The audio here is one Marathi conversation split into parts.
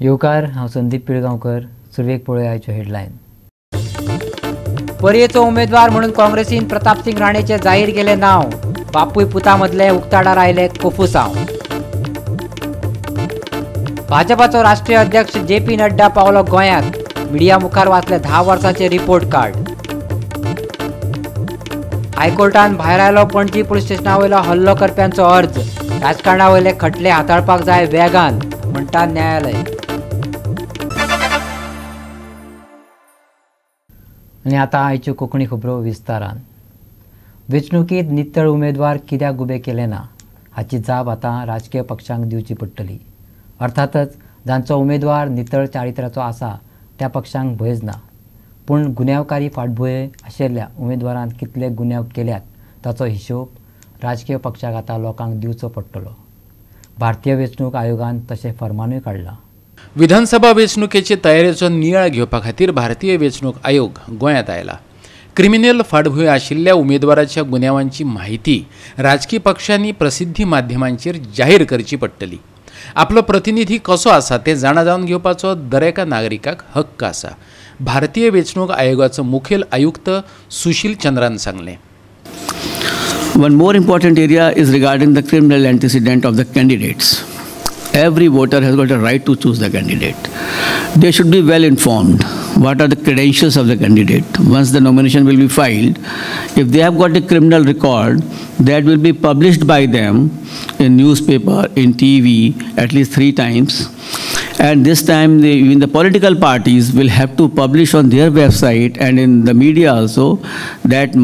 येवकार, हांव संदीप पिळगांवकर. सुरवेक पळय आयच्यो हेडलायन. पर्येचो उमेदवार म्हणून काँग्रेसीन प्रतापसिंग राणेचे जाहीर केले नाव. बापूय पुता मदले उक्ताडार आयले कोफुसांव. भाजपाचो राष्ट्रीय अध्यक्ष JP नड्डा पावलो गोंयांत. मिडिया मुखार वाचले 10 वर्सांचे रिपोर्ट कार्ड. हायकोर्टान भायर आयलो पणजी पुलीस स्टेशना वयलो हल्लो करप्यांचो अर्ज. राजकारणा वयले खटले हाताळपाक जाय वेगान, म्हणटा न्यायालय. आनी आतां आयच्यो कोंकणी खबरो विस्तारान. वेंचणुकीत नितळ उमेदवार कित्याक उबे केले ना हाची जाप आतां राजकीय पक्षांक दिवची पडटली. अर्थातच जांचो उमेदवार नितळ चारित्र्याचो आसा त्या पक्षांक भंयच ना. पूण गुन्यांवकारी फाटभुंये आशिल्ल्या उमेदवारान कितले गुन्यांव केल्यात ताचो हिशोब राजकीय पक्षाक आतां लोकांक दिवचो पडटलो. भारतीय वेंचणूक आयोगान तशें फर्मानूय काडलां. विधानसभा वेंचणुकेचे तयारेचो नियाळ घेवपा खातीर भारतीय वेंचणूक आयोग गोंयांत आयला. क्रिमिनल फाटभुंयो आशिल्ल्या उमेदवाराच्या गुन्यांवांची माहिती राजकीय पक्षांनी प्रसिद्धी माध्यमांचेर जाहीर करची पडटली. आपलो प्रतिनिधी कसो आसा तें जाणा जावन घेवपाचो दरेका नागरिकाक हक्क आसा. भारतीय वेंचणूक आयोगाचो मुखेल आयुक्त सुशील चंद्रान सांगलें. One more important area is regarding the criminal antecedent of the candidates. Every voter has got a right to choose the candidate. They should be well informed. What are the credentials of the candidate? Once the nomination will be filed, if they have got a criminal record, that will be published by them in newspaper, in TV, at least 3 times. And this time, even the political parties will have to publish on their website and in the media also that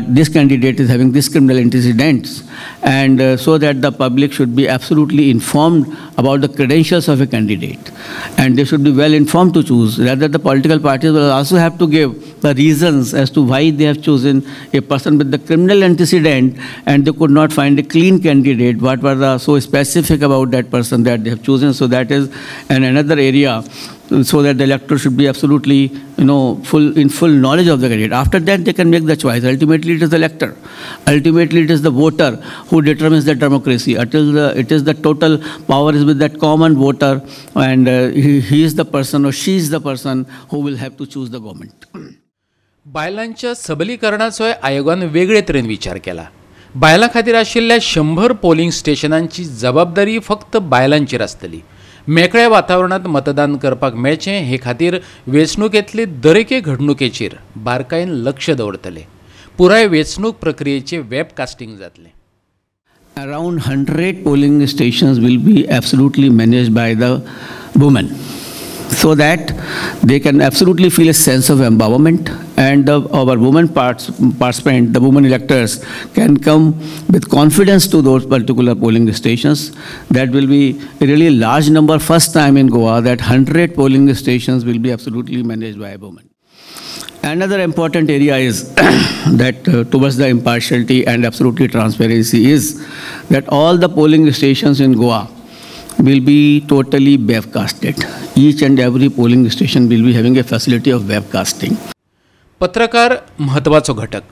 this candidate is having this criminal antecedents, and so that the public should be absolutely informed about the credentials of a candidate, and they should be well informed to choose. Rather, the political parties will also have to give the reasons as to why they have chosen a person with the criminal antecedent and they could not find a clean candidate. What were the so specific about that person that they have chosen? So that is another area, so that the elector should be absolutely, in full knowledge of the candidate. After that, they can make the choice. Ultimately, it is the elector. Ultimately, it is the voter who determines the democracy. It is the total power is with that common voter, and he is the person or she is the person who will have to choose the government. बायलांच्या सबलीकरणाचोय आयोगान वेगळे तरेन विचार केला. बायलां खातीर आशिल्ल्या 100 पोलिंग स्टेशनांची जबाबदारी फक्त बायलांचेर आसतली. मेकळ्या वातावरणात मतदान करपाक मेळचें हे खातीर वेंचणुकेंतले दरेके घडणुकेचेर बारकायेन लक्ष दवरतले. पुराय वेंचणूक प्रक्रियेचे वेबकास्टिंग जातले. Around 100 polling stations will be absolutely managed by the women, so that they can absolutely feel a sense of empowerment, and our women participants, the women electors, can come with confidence to those particular polling stations. That will be a really large number, first time in Goa that 100 polling stations will be absolutely managed by a woman. Another important area is that towards the impartiality and absolutely transparency is that all the polling stations in Goa will be totally webcasted. Each and every polling station will be having a facility of webcasting. पत्रकार महत्वाचो घटक.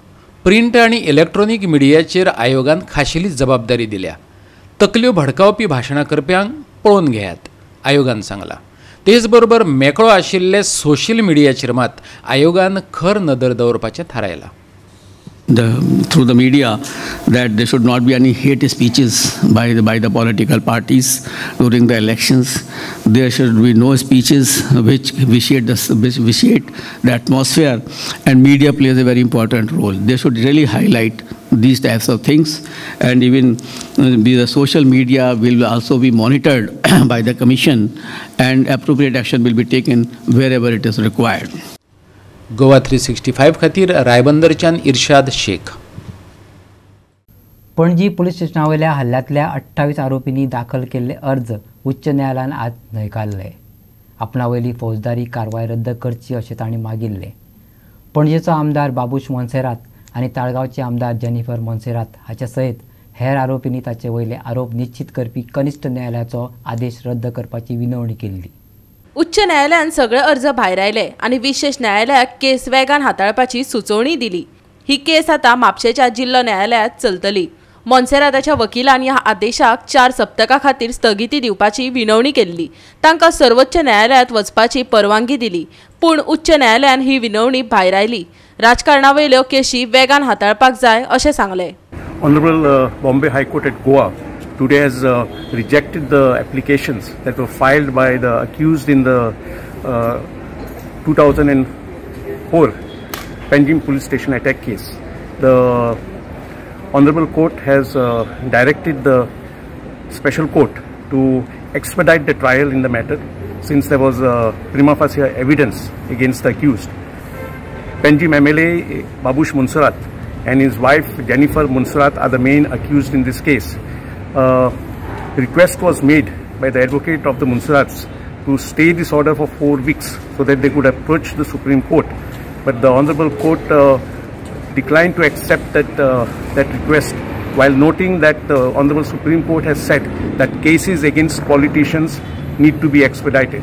प्रिंट आणि इलेक्ट्रॉनिक मिडियाचेर आयोगान खाशेली जबाबदारी दिल्या. तकल्यो भडकावपी भाशणां करप्यांक पळोवन घेयात, आयोगान सांगला. तेच बरोबर मेकळो आशिल्ले सोशल मिडियाचेर मात आयोगान खर नदर दवरपाचें थारायलां. Through the media, that there should not be any hate speeches by the political parties during the elections. There should be no speeches which vitiate the atmosphere, and media plays a very important role. They should really highlight these types of things, and even the social media will also be monitored by the commission, and appropriate action will be taken wherever it is required. Goa 365 खातीर रायबंदरच्यान इर्शाद शेख. पणजी पुलीस स्टेशना वयल्या हल्ल्यांतल्या 28 आरोपींनी दाखल केल्ले अर्ज उच्च न्यायालयान आज न्हयकारले. आपणा वयली फौजदारी कारवाय रद्द करची अशें तांणी मागिल्लें. पणजेचो आमदार बाबूश मोन्सेरात आनी ताळगांवचे आमदार जेनिफर मोन्सेरात हाचे सयत हेर आरोपींनी ताचे वयले आरोप निश्चित करपी कनिश्ठ न्यायालयाचो आदेश रद्द करपाची विनवणी केल्ली. उच्च न्यायालयान सगळे अर्ज भायर आयले आनी विशेष न्यायालयाक केस वेगान हाताळपाची सुचोवणी दिली. ही केस आतां म्हापशेच्या जिल्लो न्यायालयात चलतली. मोन्सेराताच्या वकिलान ह्या आदेशाक 4 सप्तकां खातीर स्थगिती दिवपाची विनवणी केल्ली. तांकां सर्वोच्च न्यायालयात वचपाची परवानगी दिली, पूण उच्च न्यायालयान ही विनवणी भायर आयली. राजकारणावयल्यो केशी वेगान हाताळपाक जाय अशें सांगलें. Honorable Bombay High Court at Goa today has rejected the applications that were filed by the accused in the 2004 Panjim police station attack case. The Honorable Court has directed the special court to expedite the trial in the matter since there was prima facie evidence against the accused. Panjim MLA Babush Munsarat and his wife Jennifer Munsarat are the main accused in this case. Request was made by the advocate of the Munsarats to stay this order for 4 weeks so that they could approach the Supreme Court. But the Honorable Court declined to accept that request, while noting that the Honorable Supreme Court has said that cases against politicians need to be expedited.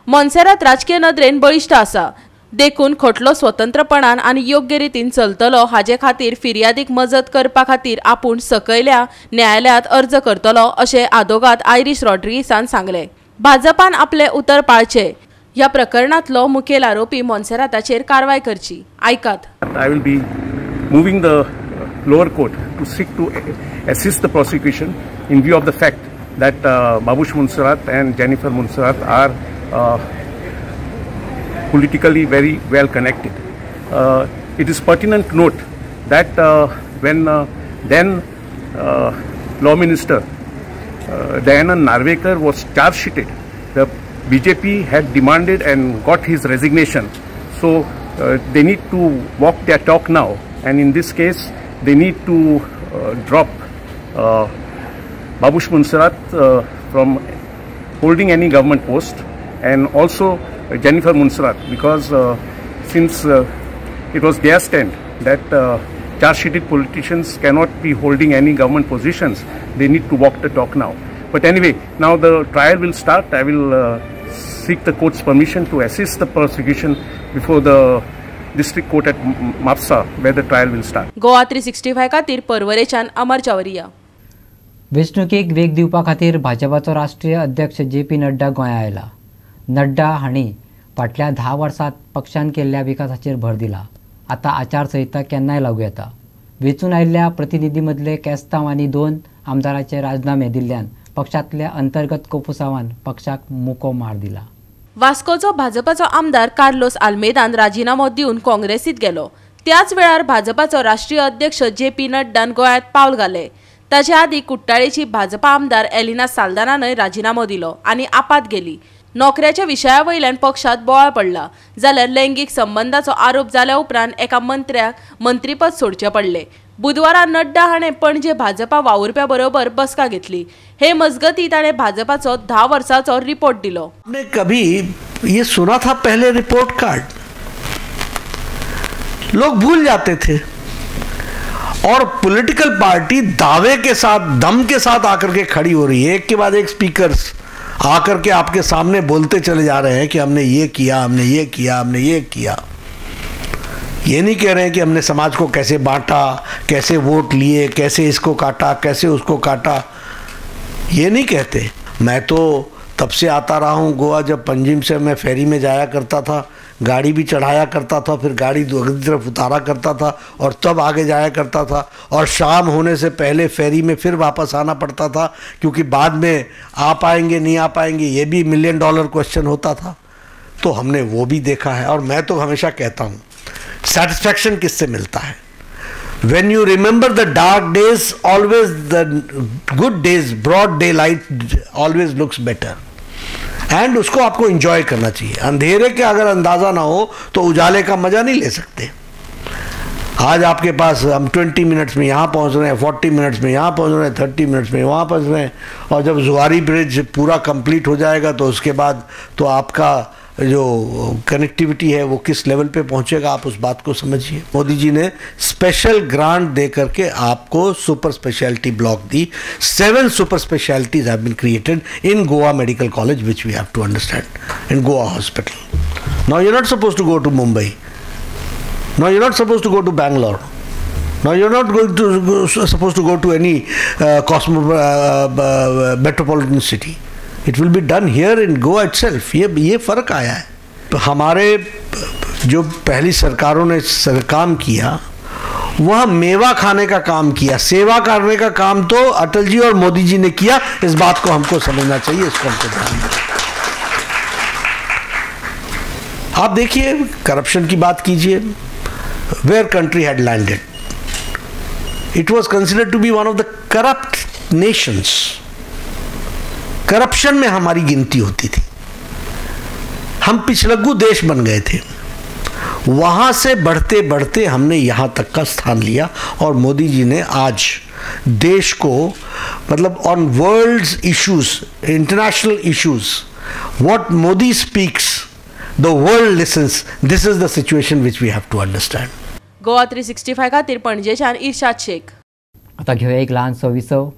Monserrate राजकीय नदरेन बळिश्ट आसा, देखून खटलो स्वतंत्रपणान आनी योग्य रितीन चलतलो हाचे खातीर फिर्यादीक मजत करपा खातीर आपूण सकयल्या न्यायालयात अर्ज करतलो अशें आदोगाद आयरिश रॉड्रिगीसान सांगलें. भाजपान आपले उतर पाळचे, ह्या प्रकरणांतलो मुखेल आरोपी मोन्सेराताचेर कारवाय करची. आयकात. I will be moving the lower court to seek to assist the prosecution in view of the fact that Babush Munsarat and Jennifer Munsarat are politically very well connected. It is pertinent to note that when then Law Minister Dayanand Narvekar was charge sheeted, the BJP had demanded and got his resignation. So they need to walk their talk now, and in this case they need to drop Babush Munsarat from holding any government post, and also Jennifer Munsarat, because since it was their stand that charge-sheeted politicians cannot be holding any government positions, they need to walk the talk now. But anyway, now the trial will start. I will seek the court's permission to assist the prosecution before the district court at Mapsa, where the trial will start. Goa 365 खातीर परवरेच्यान अमर चावरिया. वेंचणुकेक वेग दिवपा खातीर भाजपाचो राष्ट्रीय अध्यक्ष JP नड्डा गोंया आयला. नड्डा हांणी फाटल्या 10 वर्सांत पक्षान केल्ल्या विकासाचेर भर दिला. आतां आचारसंहिता केन्नाय लागू येता. वेंचून आयिल्ल्या प्रतिनिधी मदले केस्तांव आनी 2 आमदारांचे राजीनामे दिल्ल्यान पक्षांतल्या अंतर्गत कोफुसावान पक्षाक मुको मार दिला. वास्कोचो भाजपाचो आमदार कार्लोस आल्मेदान राजीनामो दिवन काँग्रेसीत गेलो. त्याच वेळार भाजपाचो राष्ट्रीय अध्यक्ष JP नड्डान गोंयांत पावल घाले. ताचे आदीं कुट्टाळेची भाजपा आमदार एलिना साल्दानानय राजीनामो दिलो आनी आपात गेली. नोकऱ्याच्या विशया वयल्यान पक्षात बोवाळ पडला, जाल्यार लैंगीक संबंधाचो आरोप जाल्या उपरांत एका मंत्र्याक मंत्रीपद सोडचे पडले. बुधवारा नड्डा हाणें पणजे भाजपा वावुरप्या बरोबर बसका घेतली. हे मजगती ताणें भाजपाचो 10 वर्सांचो रिपोर्ट दिलो. आपने कभी ये सुना था पहले रिपोर्ट कार्ड? लोग भूल जाते थे, और पॉलिटिकल पार्टी दावे के साथ, दम के साथ आकर के खड़ी हो रही है. एक के बाद एक स्पीकर्स आकर के आपके सामने बोलते चले जा रहे हैं कि हमने ये किया, हमने ये किया, हमने ये किया. ये नहीं कह रहे हैं कि हमने समाज को कैसे बांटा, कैसे वोट लिए, कैसे इसको काटा, कैसे उसको काटा. ये नहीं कहते. मैं तो तब से आता रहा हूँ गोवा, जब पंजिम से मैं फेरी में जाया करता था, गाड़ी भी चढ़ाया करता था, फिर गाड़ी दूसरी तरफ उतारा करता था और तब आगे जाया करता था, और शाम होने से पहले फेरी में फिर वापस आना पड़ता था, क्योंकि बाद में आ पाएंगे नहीं आ पाएंगे ये भी $1 मिलियन क्वेश्चन होता था. तो हमने वो भी देखा है. और मैं तो हमेशा कहता हूँ, सेटिस्फैक्शन किससे मिलता है? When you remember the dark days, always the good days, broad daylight always looks better. End उसको आपको इंजॉय करना चाहिए. अंधेरे के अगर अंदाज़ा ना हो तो उजाले का मज़ा नहीं ले सकते. आज आपके पास हम 20 मिनट्स में यहाँ पहुँच रहे हैं, 40 मिनट्स में यहाँ पहुँच रहे हैं, 30 मिनट्स में वहाँ पहुँच रहे हैं, और जब जुआरी ब्रिज पूरा कंप्लीट हो जाएगा तो उसके बाद तो आपका जो कनेक्टिविटी है वो किस लेवल पे पहुंचेगा, आप उस बात को समझिए. मोदी जी ने स्पेशल ग्रांट दे करके आपको सुपर स्पेशलिटी ब्लॉक दी. 7 super specialities have been created in Goa medical college, which we have to understand, in Goa hospital. Now you are not suppose to go to Mumbai, now you are not suppose to go to Bangalore. Now you're not going to supposed to go to any metropolitan city. It will be done here in Goa itself. ये फर्क आया है. हमारे जो पहली सरकारों ने काम किया वह मेवा खाने का काम किया, सेवा करने का काम तो अटल जी और मोदी जी ने किया. इस बात को हमको समझना चाहिए, इसको हमको ध्यान देना. आप देखिए, करप्शन की बात कीजिए. Where country had landed, it was considered to be one of the corrupt nations. Corruption में हमारी गिनती होती थी. हम पिछलग्गू देश बन गए थे. वहां से बढ़ते बढ़ते हमने यहां तक का स्थान लिया. और मोदी जी ने आज देश को, मतलब on world's issues, international issues, what Modi speaks the world listens. This is the situation which we have to understand. Goa 365 खातीर पणजेच्यान इर्शाद शेख. आता घेऊया एक ल्हानसो विसव.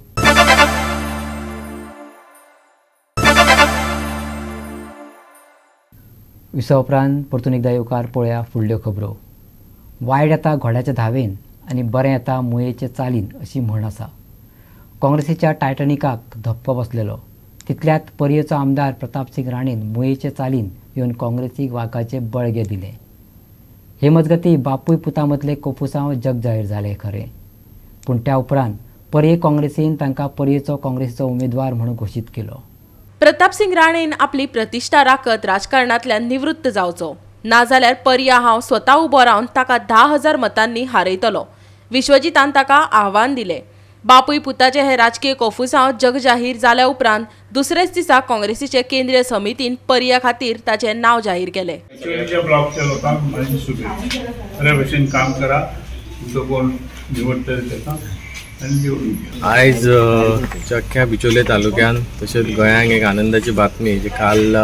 विसव उपरांत परतून एकदा येवकार पळोवया फुडल्यो खबरो. वायट येता घोड्याच्या धावेन आनी बरें येता मुयेचे चालीन अशी म्हण आसा. काँग्रेसीच्या टायटॅनिकाक धप्पो बसलेलो. तितल्यात पर्येचो आमदार प्रतापसिंग राणेन मुयेचे चालीन येवन काँग्रेसीक वागाचे बळगे दिले. हे मजगती बापूय पुता मदले कोफुसांव जग जाहीर जाले खरें, पूण त्या उपरांत पर्ये काँग्रेसीन तांकां पर्येचो काँग्रेसीचो उमेदवार म्हणून घोशीत केलो. प्रतापसिंग राणेन आपली प्रतिश्ठा राखत राजकारणांतल्यान निवृत्त जावचो, नाजाल्यार पर्या हांव स्वता उबो रावन ताका 10,000 मतांनी हारयतलो. विश्वजितान ताका आव्हान दिलें. बापूय पुताचे हे राजकीय कोफुसांव जग जाहीर जाल्या उपरांत दुसरेच दिसा काँग्रेसीचे केंद्रीय समितीन पर्या खातीर ताचें नांव जाहीर केलें. ब्लॉकच्या लोकांक माझी शुभेच्छा. बरे भशेन काम करा. तुमचो कोण निवडटा ताका आयज अख्ख्या बिचोले तालुक्यान तशेंच गोंयांक एक आनंदाची बातमी जी काल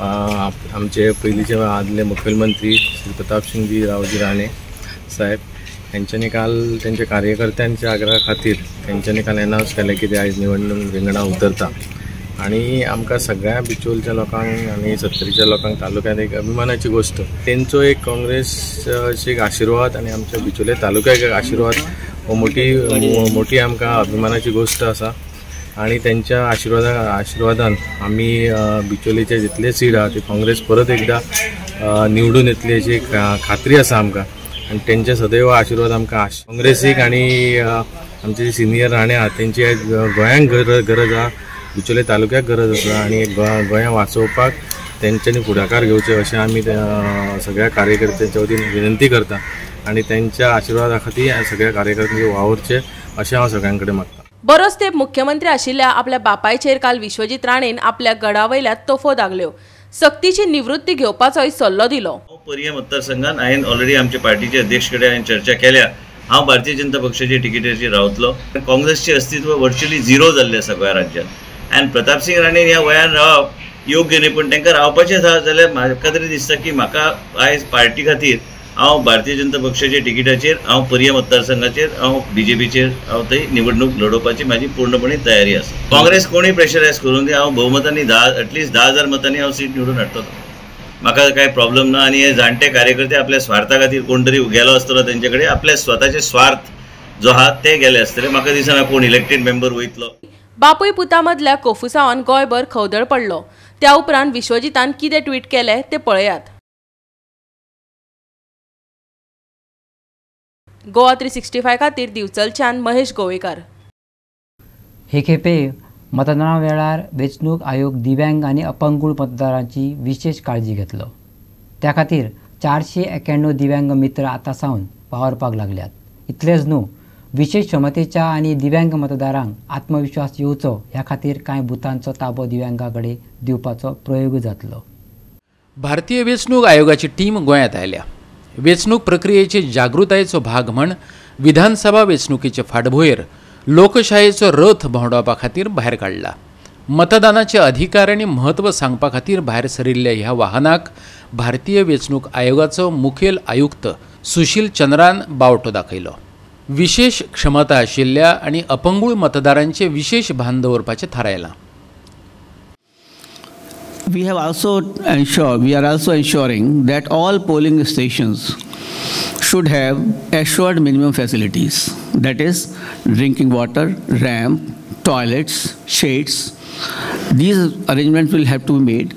आमचे पयलींचे आदले मुखेलमंत्री श्री प्रतापसिंगजी रावजी राणे साहेब यांच्यानी काल त्यांच्या कार्यकर्त्यांच्या आग्रहा खातीर त्यांच्यानी काल अनाउन्स केलें की ते आयज निवडणूक रिंगणां उतरता. आणि आमकां सगळ्या बिचोलच्या लोकांक आणि सत्तरीच्या लोकांक तालुक्यात एक अभिमानाची गोष्ट. तेंचो एक काँग्रेसचे एक आशिर्वाद आणि आमच्या बिचोले तालुक्याक एक आशिर्वाद हो मोठी आमकां अभिमानाची गोष्ट आसा. आणि त्यांच्या आशिर्वादान आमी बिचोलेचे जितले सीट आहा ते काँग्रेस परत एकदा निवडून येतली अशी खात्री आसा आमकां. आणि त्यांचे सदैव आशिर्वाद आमकां काँग्रेसीक आणि आमचे सिनियर राणे आहात त्यांची आयज गोंयांक गरज आहा, बिचोले तालुक्याक गरज आसा. आणि गोंया वाचोवपाक तेंच्यांनी फुडाकार घेवचे अशें आमी सगळ्या कार्यकर्त्यांच्या वतीन विनंती करता. आणि त्यांच्या आशिर्वादा खातीर सगळ्या कार्यकर्त्यांचे वावरचे अशें हांव सगळ्यां कडेन मागता. बरोच तेंप मुख्यमंत्री आशिल्ल्या आपल्या बापायचेर काल विश्वजीत राणेन आपल्या गडावयल्या तोफो दागल्यो. सक्तीची निवृत्ती घेवपाचोय सल्लो दिलो. पर्या मतदारसंघात हांवें ऑलरेडी आमच्या पार्टीचे अध्यक्ष कडेन हांवें चर्चा केल्या. हांव भारतीय जनता पक्षाच्या तिकेटीचेर रावतलो. काँग्रेसचे अस्तित्व वर्च्युअली झिरो जाल्लें आसा गोंया राज्यांत. आनी प्रतापसिंग राणेन ह्या वयान रावप योग्य न्ही, पूण तांकां रावपाचें आसा जाल्यार म्हाका तरी दिसता की म्हाका आयज पार्टी खातीर हांव भारतीय जनता पक्षाच्या तिकेटाचेर हांव पर्या मतदारसंघाचेर हांव बीजेपीचेर हांव थंय निवडणूक लडोवपाची म्हाजी पूर्णपणे तयारी आसा. काँग्रेस कोणूय प्रेशरायज करून दी, हांव भोवमतांनी एटलीस्ट 10,000 मतांनी हांव सीट निवडून हाडटलो. म्हाका काय प्रॉब्लेम ना. आनी हे जाणटे कार्यकर्ते आपल्या स्वार्था खातीर कोण तरी गेलो आसतलो तेंचे कडेन, आपले स्वताचे स्वार्थ जो आहा ते गेले आसतले. म्हाका दिसना कोण इलेक्टेड मेंबर वयतलो. बापूय पुता मदल्या कोफुसांवान गोंयभर खवदळ पडलो. त्या उपरांत विश्वजितान कितें ट्वीट केलें ते पळयात. गोवा 365 खातीर दिवचलच्यान महेश गोवेकार. हे खेपे मतदाना वेळार वेंचणूक आयोग दिव्यांग आनी अपंगूळ मतदारांची विशेष काळजी घेतलो. त्या खातीर 491 दिव्यांग मित्र आतां सावन वावरपाक लागल्यात. इतलेंच न्हू, विशेष क्षमतेच्या आनी दिव्यांग मतदारांक आत्मविश्वास येवचो ह्या खातीर कांय बुथांचो ताबो दिव्यांगा कडेन दिवपाचो प्रयोग जातलो. भारतीय वेंचणूक आयोगाची टीम गोंयांत आयल्या. वेंचणूक प्रक्रियेचे जागृतायेचो भाग म्हण विधानसभा वेंचणुकेचे फाटभुंयेर लोकशायेचो रथ भोंवडावपा खातीर भायर काडला. मतदानाचे अधिकार आनी म्हत्व सांगपा खातीर भायर सरिल्ल्या ह्या वाहनाक भारतीय वेंचणूक आयोगाचो मुखेल आयुक्त सुशील चंद्रान बावटो दाखयलो. विशेष क्षमता आशिल्ल्या आनी अपंगूळ मतदारांचे विशेष भान दवरपाचें थारायलां. We are also ensuring that all polling stations should have assured minimum facilities. That is, drinking water, ramp, toilets, shades. These arrangements will have to be made.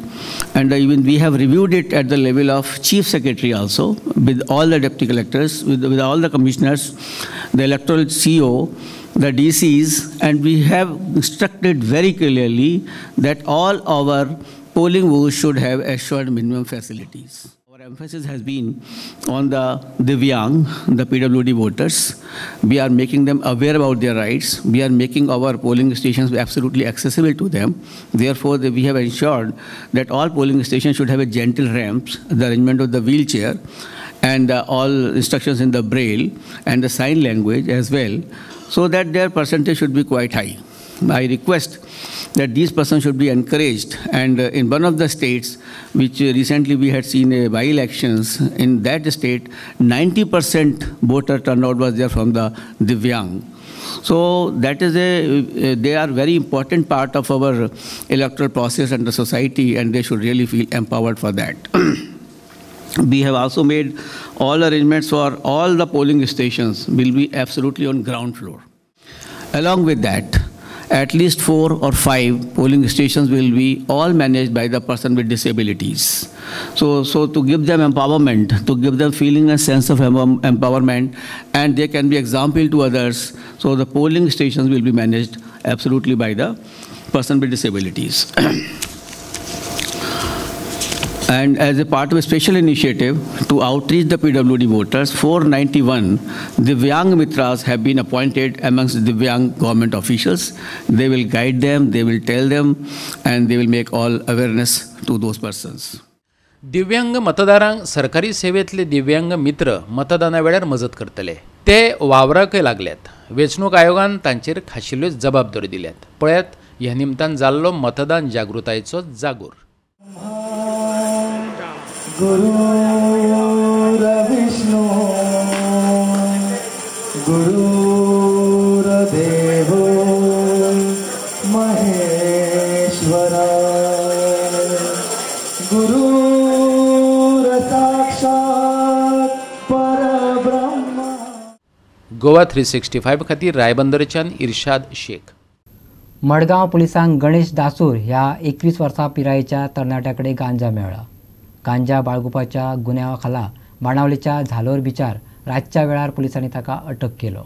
And even we have reviewed it at the level of Chief Secretary also, with all the deputy collectors, with all the commissioners, the electoral CO, the DCs, and we have instructed very clearly that all our polling booths should have assured minimum facilities. Our emphasis has been on the Divyang, the PWD voters. We are making them aware about their rights. We are making our polling stations absolutely accessible to them. Therefore, we have ensured that all polling stations should have a gentle ramps, the arrangement of the wheelchair, and all instructions in the Braille and the sign language as well, so that their percentage should be quite high. I request that these persons should be encouraged, and in one of the states which recently we had seen by-elections, in that state 90% voter turnout was there from the Divyang. So that is they are very important part of our electoral process and the society, and they should really feel empowered for that. We have also made all arrangements for all the polling stations will be absolutely on ground floor. Along with that, at least 4 or 5 polling stations will be all managed by the person with disabilities. So to give them empowerment, to give them feeling and sense of empowerment, and they can be example to others. So the polling stations will be managed absolutely by the person with disabilities. And as a part of a special initiative to outreach the PWD voters, 491 Divyang Mitras have been appointed amongst Divyang government officials. They will guide them, they will tell them, and they will make all awareness to those persons. दिव्यांग मतदारांक सरकारी सेवेतले दिव्यांग मित्र मतदाना वेळार मजत करतले. ते वावराक लागल्यात. वेंचणूक आयोगान तांचेर खाशिल्ल्यो जबाबदारी दिल्यात. पळयात ह्या निमतान जाल्लो मतदान जागृतायेचो जागोर. गुरुर्विष्णु गुरुर्देवो महेश्वरा गुरुर्साक्षात् परब्रह्म. गोवा 365 खातीर रायबंदरच्यान इर्शाद शेख. मडगांव पुलिसांक गणेश दासूर ह्या 21 वर्सां पिरायेच्या तरणाट्याकडे गांजा मेळ्ळा. गांजा बाळगुपाच्या गुन्यांवाखाला बाणावलेच्या झालोर बिचार रातच्या वेळार पुलिसांनी ताका अटक केलो.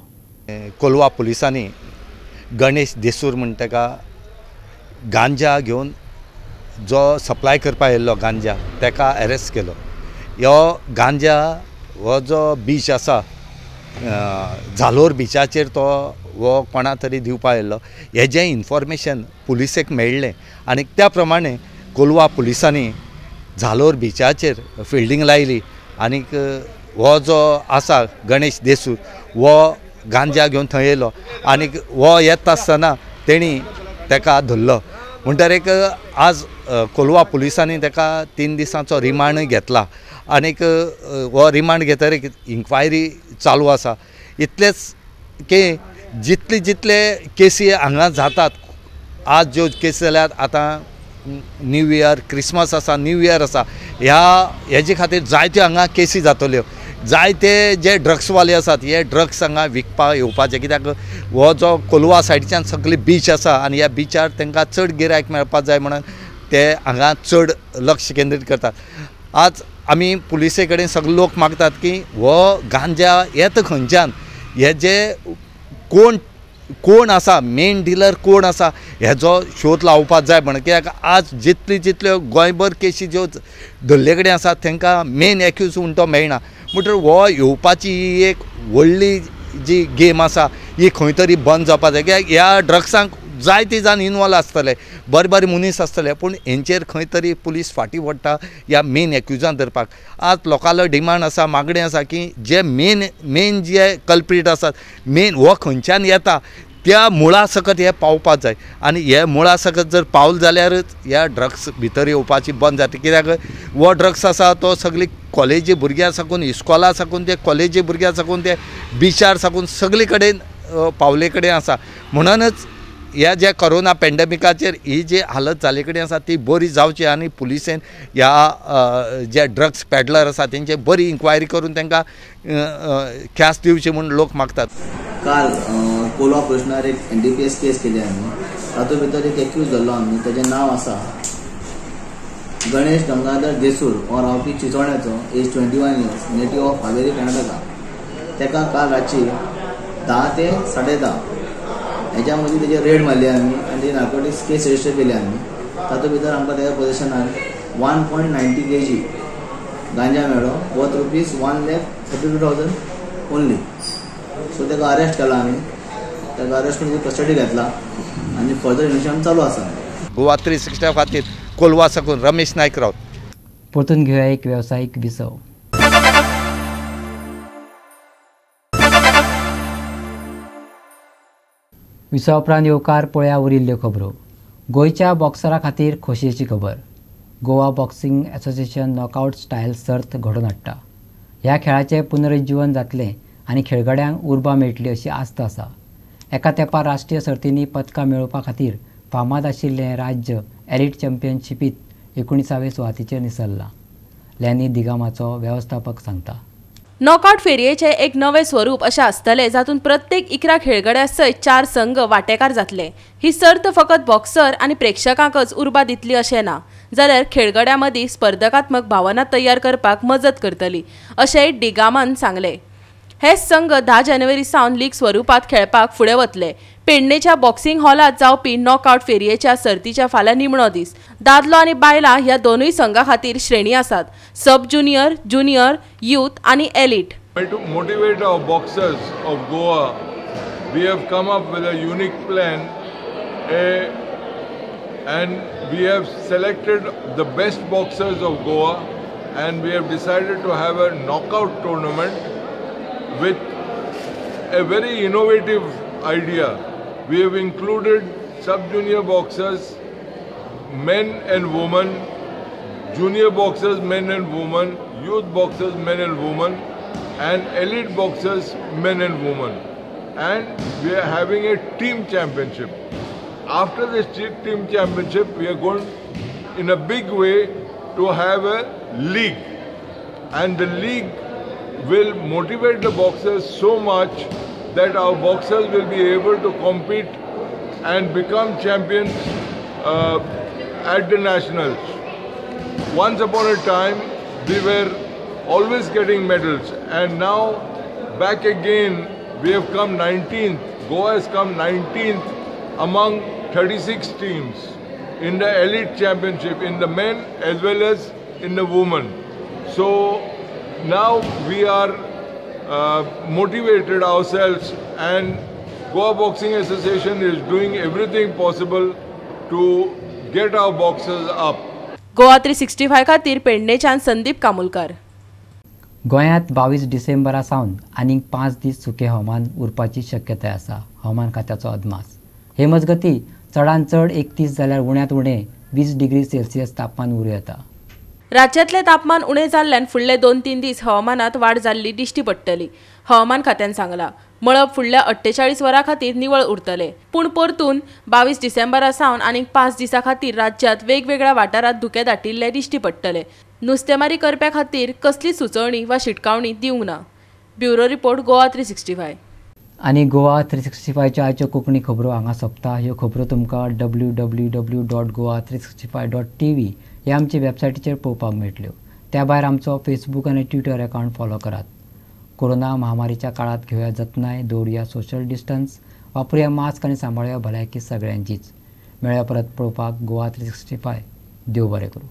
कोलवा पुलिसांनी गणेश देसूर म्हण ताका गांजा घेवन जो सप्लाय करपा येयल्लो गांजा ताका अरेस्ट केलो. ह्यो गांजा हो जो बीच आसा झालोर बिचाचेर तो वो कोणा तरी दिवपा येयल्लो हेजें इन्फॉर्मेशन पुलिसेक मेळ्ळें आनी त्या प्रमाणे कोलवा पुलिसांनी झालोर बिचाचेर फिल्डिंग लायली आनीक हो जो आसा गणेश देसूर वो गांजा घेवन थंय येयलो आनीक हो येता आसतना तेणी ताका धरलो. म्हणटरीक आज कोलवा पुलिसांनी ताका 3 दिसांचो रिमांड घेतला आनीक हो रिमांड घेतरीक इन्क्वायरी चालू आसा. इतलेंच की जितले केसी हांगा जातात, आज ज्यो केसी जाल्यात आतां न्यू इयर क्रिसमस आसा, न्यू इयर आसा, हेजे खातीर जायत्यो हांगा केसी जातल्यो. जायते जे ड्रग्सवाले आसात हे ड्रग्स हांगा विकपाक येवपाचे, कित्याक हो जो कोलवा सायडीच्यान सगळी बीच आसा आनी ह्या बिचार तांकां चड गिरायक मेळपाक जाय म्हणून ते हांगा चड लक्ष केंद्रीत करतात. आज आमी पुलिसे कडेन सगळे लोक मागतात की हो गांजा येता खंयच्यान, हे जे कोण आसा मेन डीलर कोण आसा हेजो शोध लावपाक जाय म्हणून. कित्याक आज जितल्यो गोंयभर केसी ज्यो धरले कडेन आसात तांकां मेन एक्यूज म्हणून तो मेळना. म्हणटकीर हो येवपाची ही एक व्हडली जी गेम आसा ही खंय तरी बंद जावपाक जाय. कित्याक ह्या ड्रग्सांक जायते जाण इनवॉल्व आसतले, बरे मनीस आसतले, पूण हेंचेर खंय तरी पुलीस फाटीं पडटा ह्या मेन एक्युजान धरपाक. आज लोकांलो डिमांड आसा, मागणें आसा की जे मेन जे कल्प्रीट आसात, मेन हो खंयच्यान येता त्या मुळा सकत हे पावपाक जाय आनी हे मुळा सकत जर पावल जाल्यारच ह्या ड्रग्स भितर येवपाची बंद जाता. कित्याक हो ड्रग्स आसा तो सगळी कॉलेजी भुरग्यां साकून, इस्कॉला साकून ते कॉलेजी भुरग्यां साकून ते बिचार साकून सगळे कडेन पावले कडेन आसा. म्हणूनच ह्या ज्या कोरोना पॅन्डेमिकाचेर ही जी हालत जाले कडेन आसा ती बरी जावची आनी पुलिसेन ह्या जे ड्रग्स पॅडलर आसा तेंचे बरी इन्क्वायरी करून तांकां ख्यास्त दिवची म्हूण लोक मागतात. काल कोलवा पोलिसांनी एक NDPS केस केली आमी. तातूंत भितर एक एक्यूज जाल्लो आमी. ताचें नांव आसा गणेश गंगाधर देसूर हो रावपी चिंचोण्याचो, age 21 years, native of Haveri Karnataka. ताका काल रातची 10 ते 10:30 हेच्या मदीं तेजे रेड मारली आमी आनी तेजी नार्कोटिक्स केस रजिस्टर केली आमी. तातूंत भितर आमकां तेच्या पोजिशनार 1.90 kg गांजा मेळ्ळो, वर्थ ₹1,32,000 ओन्ली. सो ताका अरेस्ट केला आमी. ताका अरेस्ट करून कस्टडी घेतला आनी फर्दर इन्वेस्टिगेशन चालू आसा. गोवा 365 खातीर कोलवा साकून रमेश नायक रावत. परतून घेवया एक वेवसायीक विसव. विसव उपरांत येवकार पळया उरिल्ल्यो खबरो. गोंयच्या बॉक्सरा खातीर खोशयेची खबर. Goa boxing association knockout style सर्त घडोवन हाडटा. ह्या खेळाचें पुनरुज्जीवन जातलें आनी खेळगड्यांक उर्बा मेळटली अशी आस्त आसा. एका तेंपार राष्ट्रीय सर्तींनी पदकां मेळोवपा खातीर फामाद आशिल्लें राज्य एलिट चॅम्पियनशिपीत 19व्या सुवातेचेर निसरलां. लॅनी दिगामाचो वेवस्थापक सांगता. नॉकआउट फेरयेचे एक नवे स्वरूप अशें आसतलें जातूंत प्रत्येक 11 खेळगड्या सयत 4 संघ वांटेकार जातले. ही सर्त फकत बॉक्सर आनी प्रेक्षकांकच उर्बा दितली अशें ना, जाल्यार खेळगड्यां मदीं स्पर्धकात्मक भावना तयार करपाक मजत करतली अशेंय डिगामान सांगलें. हे संघ 10 जानेवारी सावन लीग स्वरूपात खेळपाक फुडें वतले. पेडणेच्या बॉक्सिंग हॉलात जावपी नॉकआउट फेरयेच्या सर्तीच्या फाल्यां निमणो दीस. दादलो आनी बायलां ह्या दोनूय संघां खातीर श्रेणी आसात. सब ज्युनियर, ज्युनियर, यूथ आनी elite. To motivate our boxers of Goa, we have come up with a unique plan and we have selected the best boxers of Goa and we have decided to have a knockout tournament with a very innovative idea. We have included sub-junior boxers, men and women, junior boxers, men and women, youth boxers, men and women, and elite boxers, men and women. And we are having a team championship. After this team championship, we are going in a big way to have a league. And the league will motivate the boxers so much that our boxers will be able to compete and become champions at the nationals. Once upon a time, we were always getting medals, and now back again we have come 19th. Goa has come 19th among 36 teams in the elite championship, in the men as well as in the women. So now we are motivated ourselves, and Goa Boxing Association is doing everything possible to get our boxers up. Goa 365 खातीर पेडणेच्यान संदीप कामुलकार. गोंयांत 22 डिसेंबरा सावन आनीक 5 दीस सुके हवामान उरपाची शक्यताय आसा. हवामान खात्याचो अदमास. हे मजगती चडांत चड 31 जाल्यार उण्यांत उणें 20 डिग्री सेल्सियस तापमान उरूं येता. राज्यांतले तापमान उणें जाल्ल्यान फुडले 2-3 दीस हवामानात वाड जाल्ली दिश्टी पडटली. हवामान खात्यान सांगला. मळब फुडल्या 48 वरां खातीर निवळ उरतले. पूण परतून 22 डिसेंबरा सावन आनीक 5 दिसां खातीर राज्यांत वेगवेगळ्या वाठारांत धुके दाटिल्ले दिश्टी पडटले. नुस्तेमारी करप्या खातीर कसली सुचोवणी वा शिटकावणी दिवंक ना. Bureau report Goa 365. आनी गोवा 365च्यो आयच्यो कोंकणी खबरो हांगा सोंपता. ह्यो खबरो तुमकां www.goa365.tv ह्या आमचे वेबसायटीचेर पळोवपाक मेळटल्यो. त्या भायर आमचो फेसबूक आनी ट्विटर अकावंट फॉलो करात. कोरोना महामारीच्या काळात घेवया जतनाय, दवरया सोशल डिस्टन्स, वापरूया मास्क आनी सांबाळया भलायकी सगळ्यांचीच. मेळया परत पळोवपाक गोवा 365. देव बरें करूं.